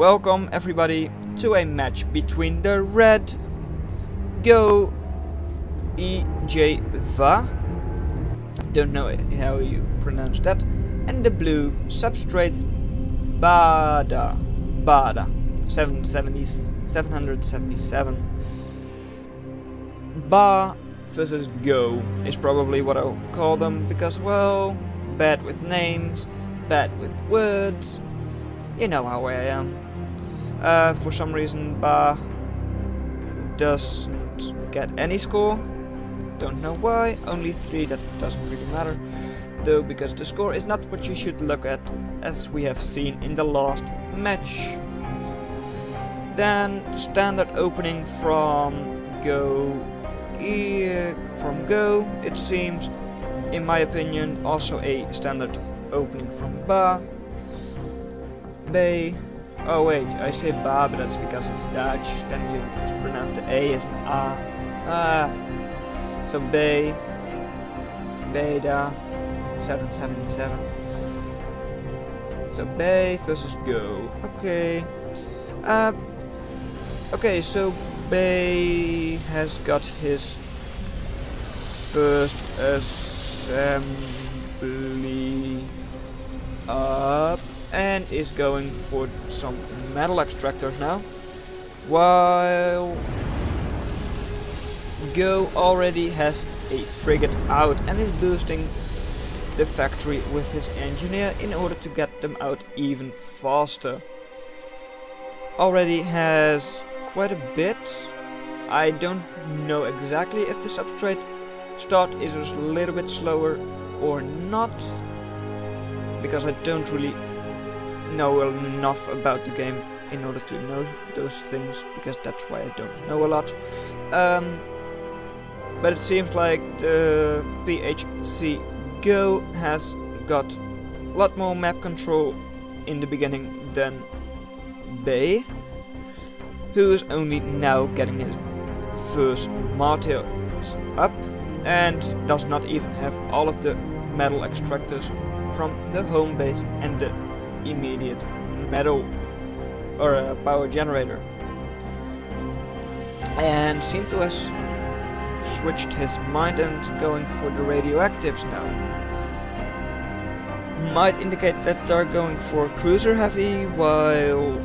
Welcome everybody to a match between the red GoEJVa, don't know how you pronounce that, and the blue substrate bahda777. Ba versus Go is probably what I'll call them, because, well, bad with names, bad with words, you know how I am. For some reason Ba doesn't get any score, don't know why, only 3, that doesn't really matter, though, because the score is not what you should look at, as we have seen in the last match. Then standard opening from Go, it seems, in my opinion, also a standard opening from Ba. Bay. Oh wait, I say Ba, but that's because it's Dutch, then you pronounce the A as an A. So Bay, bahda777. So Bay versus Go. Okay. Okay, so Bay has got his first assembly up and is going for some metal extractors now, while Go already has a frigate out and is boosting the factory with his engineer in order to get them out even faster. Already has quite a bit. I don't know exactly if the substrate start is a little bit slower or not, because I don't really know enough about the game in order to know those things, because that's why I don't know a lot. But it seems like the PHC Go has got a lot more map control in the beginning than Bay, who is only now getting his first martyrs up and does not even have all of the metal extractors from the home base and the immediate metal or power generator, and seems to have switched his mind and going for the radioactives now. Might indicate that they're going for cruiser heavy, while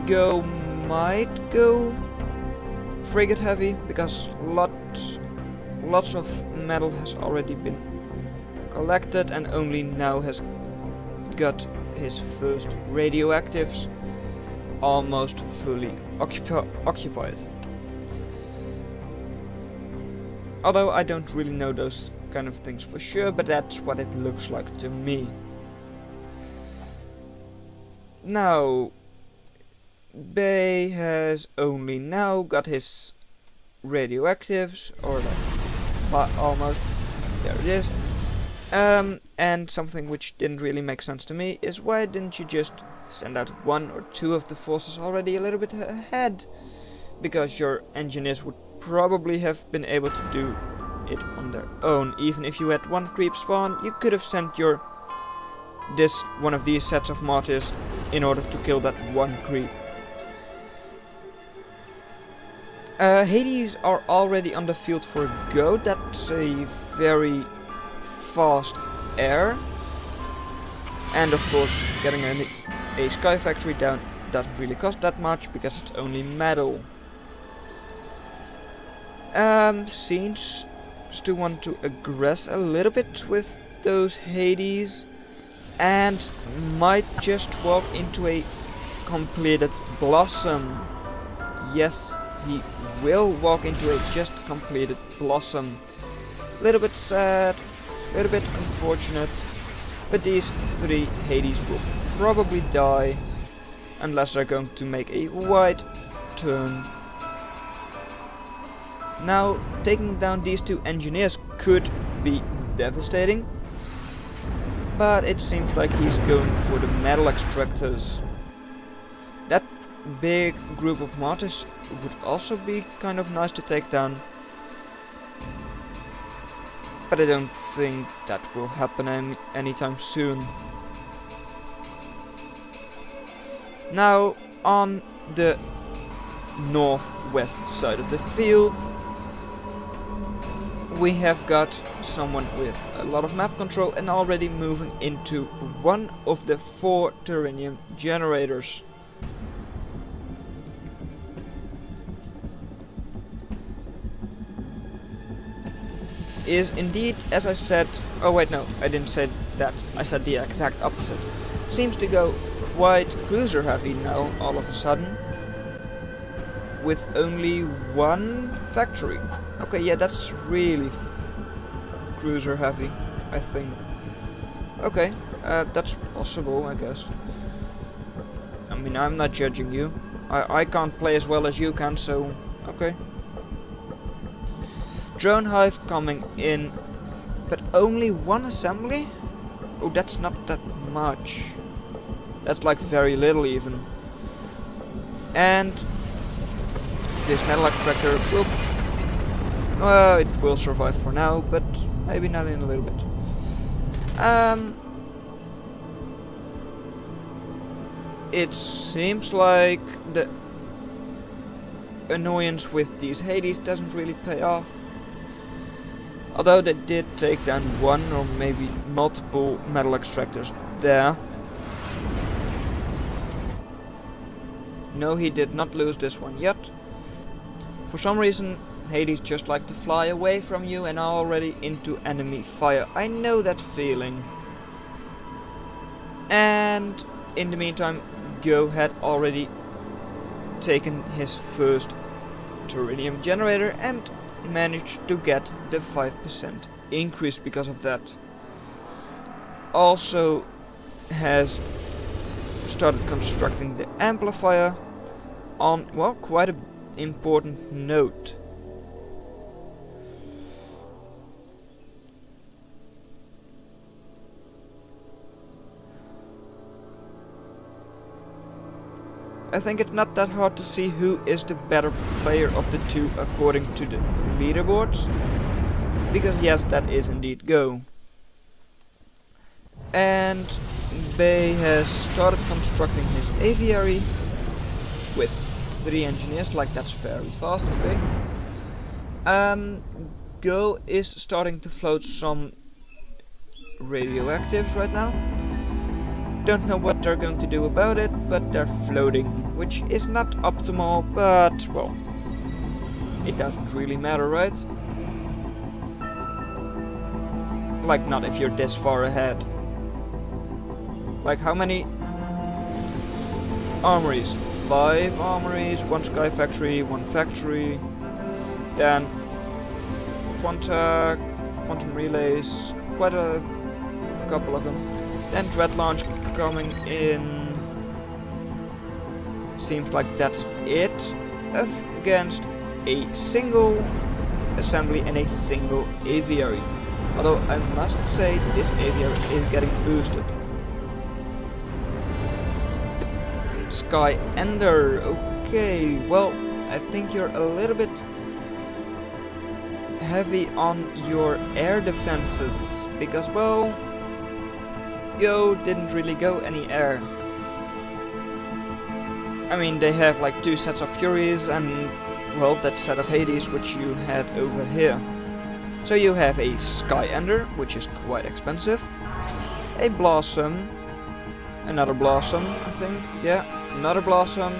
Go might go frigate heavy, because lots of metal has already been collected and only now has got his first radioactives almost fully occupied. Although I don't really know those kind of things for sure, but that's what it looks like to me. Now, Bay has only now got his radioactives, or like, almost, there it is. And something which didn't really make sense to me is, why didn't you just send out 1 or 2 of the forces already a little bit ahead? Because your engineers would probably have been able to do it on their own. Even if you had 1 creep spawn, you could have sent one of these sets of martyrs in order to kill that 1 creep. Hades are already on the field for Go. That's a very fast air, and of course getting a sky factory down doesn't really cost that much because it's only metal. Seems to want to aggress a little bit with those Hades, and might just walk into a completed Blossom. Yes, he will walk into a just completed Blossom. Little bit sad, little bit unfortunate, but these 3 Hades will probably die unless they're going to make a wide turn. Now, taking down these 2 engineers could be devastating, but it seems like he's going for the metal extractors. That big group of martyrs would also be kind of nice to take down, but I don't think that will happen anytime soon. Now, on the northwest side of the field, we have got someone with a lot of map control and already moving into one of the 4 Turanium generators. Is indeed, as I said, oh wait, no, I didn't say that, I said the exact opposite. Seems to go quite cruiser heavy now, all of a sudden, with only 1 factory. Okay, yeah, that's really cruiser heavy, I think. Okay, that's possible, I guess. I mean, I'm not judging you. I can't play as well as you can, so okay. Drone hive coming in, but only 1 assembly? Oh, that's not that much. That's like very little even. And this metal extractor will, well, it will survive for now, but maybe not in a little bit. It seems like the annoyance with these Hades doesn't really pay off. Although they did take down 1 or maybe multiple metal extractors there. No, he did not lose this one yet. For some reason, Hades just like to fly away from you and are already into enemy fire. I know that feeling. And in the meantime, Go had already taken his first Turanium generator and managed to get the 5% increase because of that. Also has started constructing the amplifier on, well, quite an important note. I think it's not that hard to see who is the better player of the 2 according to the leaderboards. Because yes, that is indeed Go. And Bay has started constructing his aviary with 3 engineers, like that's very fast, okay. Go is starting to float some radioactives right now. Don't know what they're going to do about it, but they're floating, which is not optimal, but well, it doesn't really matter, right? Like not if you're this far ahead. Like how many armories? 5 armories, 1 sky factory, 1 factory, then quantum relays, quite a couple of them. Then dread launch coming in. Seems like that's it against a single assembly and a single aviary. Although I must say this aviary is getting boosted. Sky Ender, okay, well, I think you're a little bit heavy on your air defenses, because, well, Go didn't really go any air. I mean, they have like 2 sets of Furies and, well, that set of Hades which you had over here. So you have a Sky Ender, which is quite expensive, a Blossom, another Blossom, I think, yeah, another Blossom,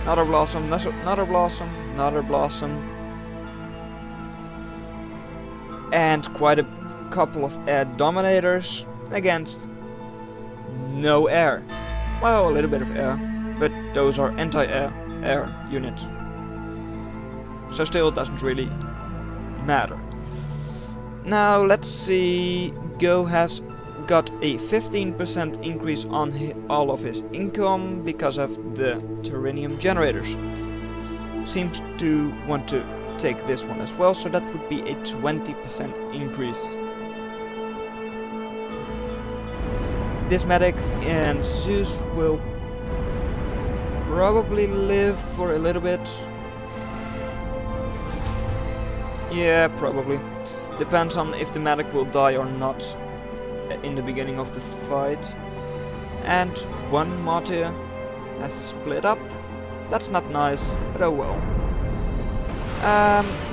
another Blossom, another Blossom, another Blossom, and quite a couple of air dominators against no air. Well, a little bit of air, but those are anti-air units. So still it doesn't really matter. Now let's see, Go has got a 15% increase on all of his income because of the Turanium generators. Seems to want to take this one as well, so that would be a 20% increase. This medic and Zeus will probably live for a little bit. Yeah, probably. Depends on if the medic will die or not in the beginning of the fight. And 1 martyr has split up. That's not nice, but oh well.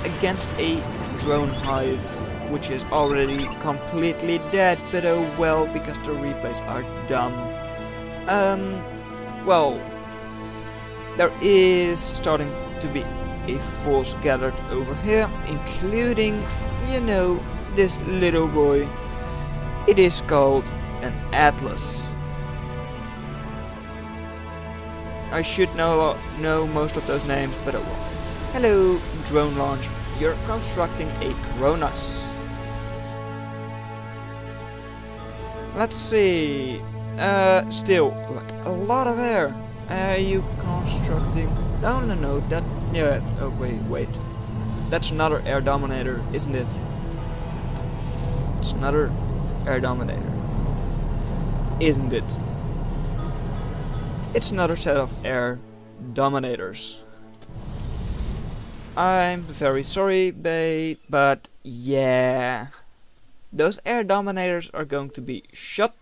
Against a drone hive, which is already completely dead, but oh well, because the replays are dumb. Well, there is starting to be a force gathered over here, including, you know, this little boy. It is called an Atlas. I should know most of those names, but oh well. Hello, drone launch. You're constructing a Cronus. Let's see. Still, like a lot of air. Are you constructing? No. That. Yeah. Oh wait. That's another air dominator, isn't it? It's another air dominator, isn't it? It's another set of air dominators. I'm very sorry, babe, but yeah. Those air dominators are going to be shut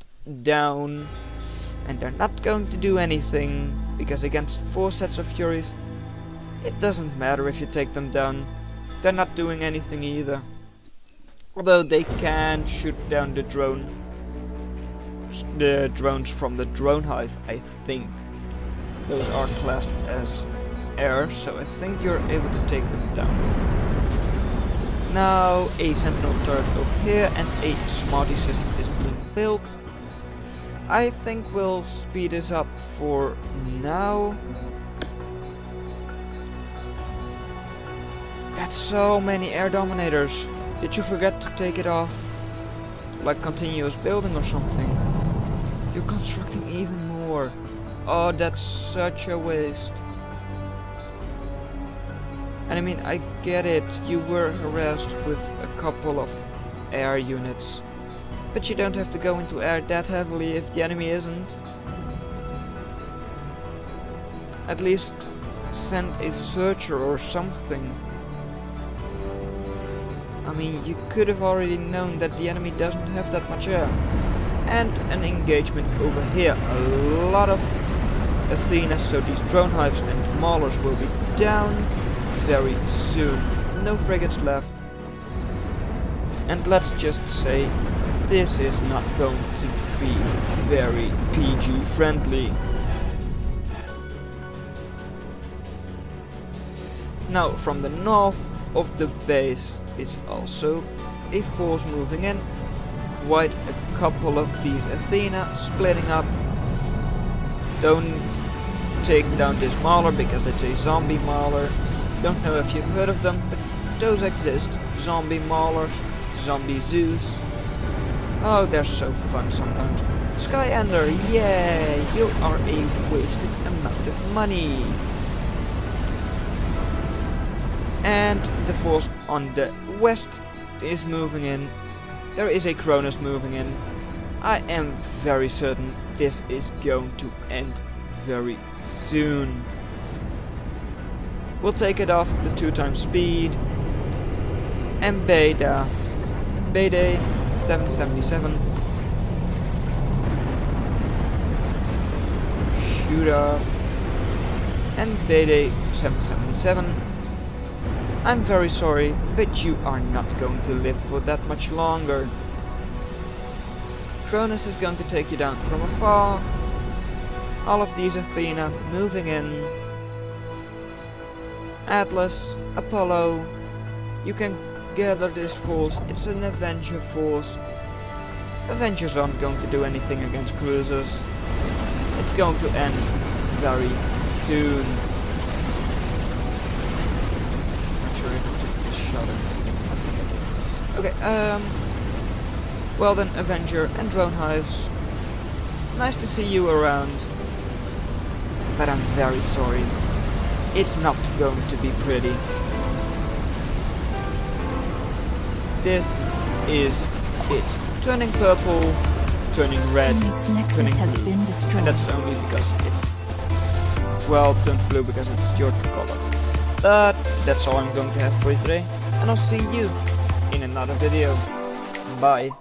down, and they're not going to do anything, because against 4 sets of Furies, it doesn't matter if you take them down. They're not doing anything either. Although they can shoot down the drones from the drone hive, I think. Those are classed as air, so I think you're able to take them down. Now a sentinel turret over here and a smarty system is being built. I think we'll speed this up for now. That's so many air dominators. Did you forget to take it off? Like continuous building or something? You're constructing even more. Oh, that's such a waste. And I mean, I get it, you were harassed with a couple of air units. But you don't have to go into air that heavily if the enemy isn't. At least send a searcher or something. I mean, you could have already known that the enemy doesn't have that much air. And an engagement over here. A lot of Athena, so these drone hives and maulers will be down very soon. No frigates left. And let's just say, this is not going to be very PG friendly. Now, from the north of the base is also a force moving in. Quite a couple of these Athena splitting up. Don't take down this mauler because it's a zombie mauler. Don't know if you've heard of them, but those exist. Zombie maulers, zombie Zeus. Oh, they're so fun sometimes. Skyender, yay! You are a wasted amount of money. And the force on the west is moving in. There is a Cronus moving in. I am very certain this is going to end very soon. We'll take it off of the 2x speed. And bahda777. Shoot off. And bahda777. I'm very sorry, but you are not going to live for that much longer. Cronus is going to take you down from afar. All of these Athena moving in. Atlas, Apollo, you can gather this force. It's an Avenger force. Avengers aren't going to do anything against cruisers. It's going to end very soon. Okay, well then, Avenger and drone hives. Nice to see you around. But I'm very sorry. It's not going to be pretty. This is it. Turning purple, turning red, turning blue. And that's only because it, well, turns blue because it's your color. But that's all I'm going to have for you today. And I'll see you in another video. Bye.